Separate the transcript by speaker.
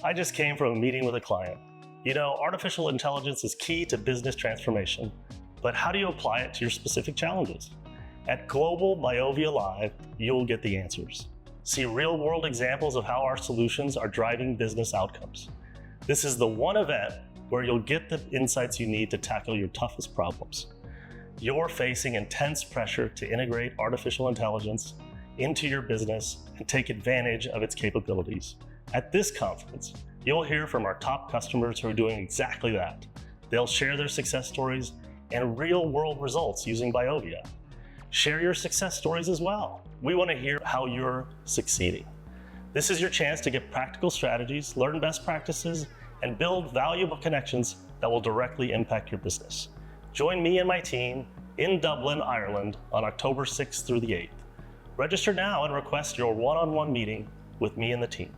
Speaker 1: I just came from a meeting with a client. You know, artificial intelligence is key to business transformation, but how do you apply it to your specific challenges? At Global BIOVIA Live, you'll get the answers. See real-world examples of how our solutions are driving business outcomes. This is the one event where you'll get the insights you need to tackle your toughest problems. You're facing intense pressure to integrate artificial intelligence into your business and take advantage of its capabilities. At this conference, you'll hear from our top customers who are doing exactly that. They'll share their success stories and real-world results using BIOVIA. Share your success stories as well. We want to hear how you're succeeding. This is your chance to get practical strategies, learn best practices, and build valuable connections that will directly impact your business. Join me and my team in Dublin, Ireland on October 6th through the 8th. Register now and request your one-on-one meeting with me and the team.